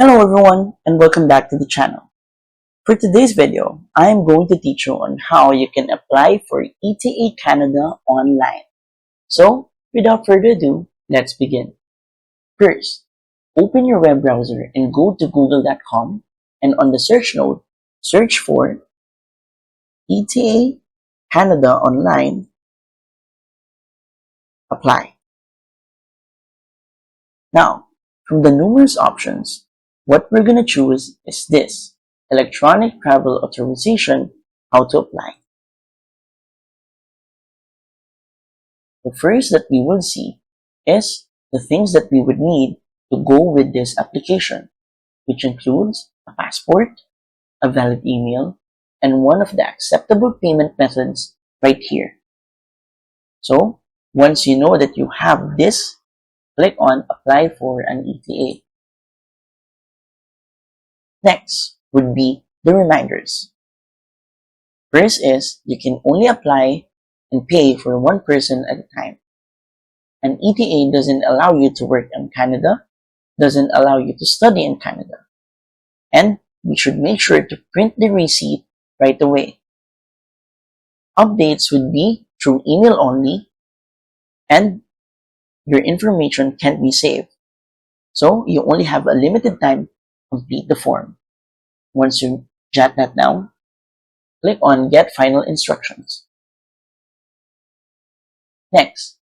Hello everyone and welcome back to the channel. For today's video, I am going to teach you on how you can apply for ETA Canada online. So, without further ado, let's begin. First, open your web browser and go to google.com, and on the search node, search for ETA Canada Online. Apply. Now, from the numerous options, what we're going to choose is this, Electronic Travel Authorization, how to apply. The first that we will see is the things that we would need to go with this application, which includes a passport, a valid email, and one of the acceptable payment methods right here. So, once you know that you have this, click on Apply for an ETA. Next would be the reminders. First is you can only apply and pay for one person at a time. An ETA doesn't allow you to work in Canada, doesn't allow you to study in Canada. And we should make sure to print the receipt right away. Updates would be through email only, and your information can't be saved. So you only have a limited time to complete the form. Once you jot that down, click on Get Final Instructions. Next,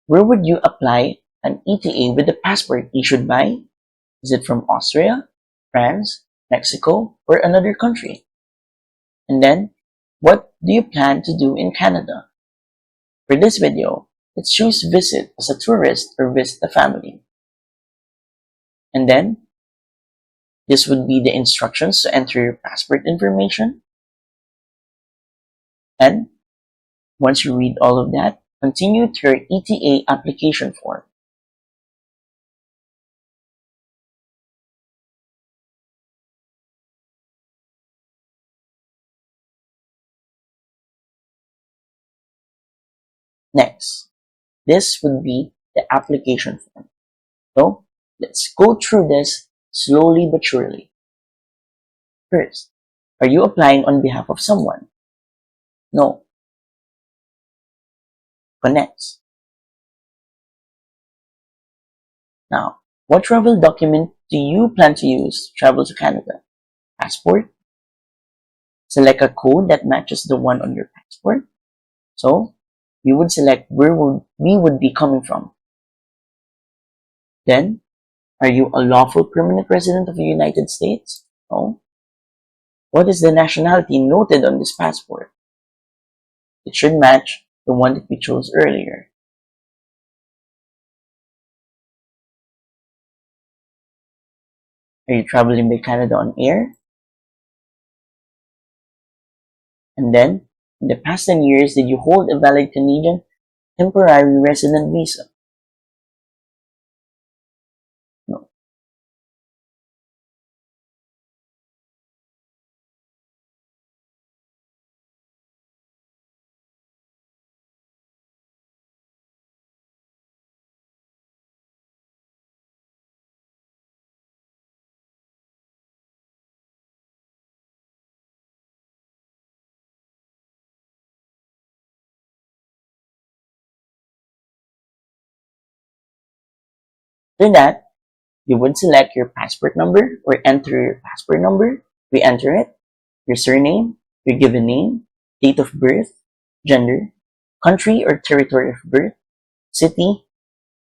where would you apply an ETA with the passport issued by? Is it from Austria, France, Mexico, or another country? And then, what do you plan to do in Canada? For this video, let's choose visit as a tourist or visit a family. And then, this would be the instructions to enter your passport information. And once you read all of that, continue to your ETA application form. Next, this would be the application form. So, let's go through this slowly but surely. First, are you applying on behalf of someone? No. Next. Now, what travel document do you plan to use to travel to Canada? Passport? Select a code that matches the one on your passport. So, we would select where we would be coming from. Then, are you a lawful permanent resident of the United States? No. What is the nationality noted on this passport? It should match the one that we chose earlier. Are you traveling by Canada on air? And then, in the past 10 years, did you hold a valid Canadian temporary resident visa? No. After that, you would select your passport number or enter your passport number. We enter it, your surname, your given name, date of birth, gender, country or territory of birth, city,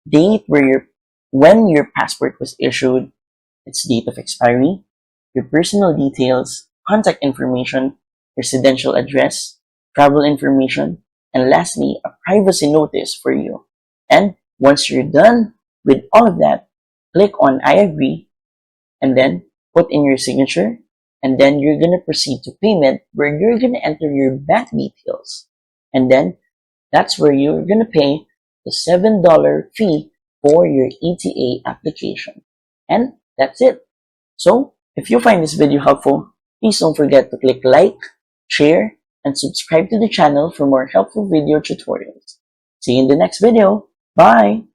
date when your passport was issued, its date of expiry, your personal details, contact information, residential address, travel information, and lastly, a privacy notice for you. And once you're done with all of that, click on I agree and then put in your signature, and then you're going to proceed to payment where you're going to enter your bank details, and then that's where you're going to pay the $7 fee for your ETA application. And that's it. So if you find this video helpful, please don't forget to click like, share, and subscribe to the channel for more helpful video tutorials. See you in the next video. Bye!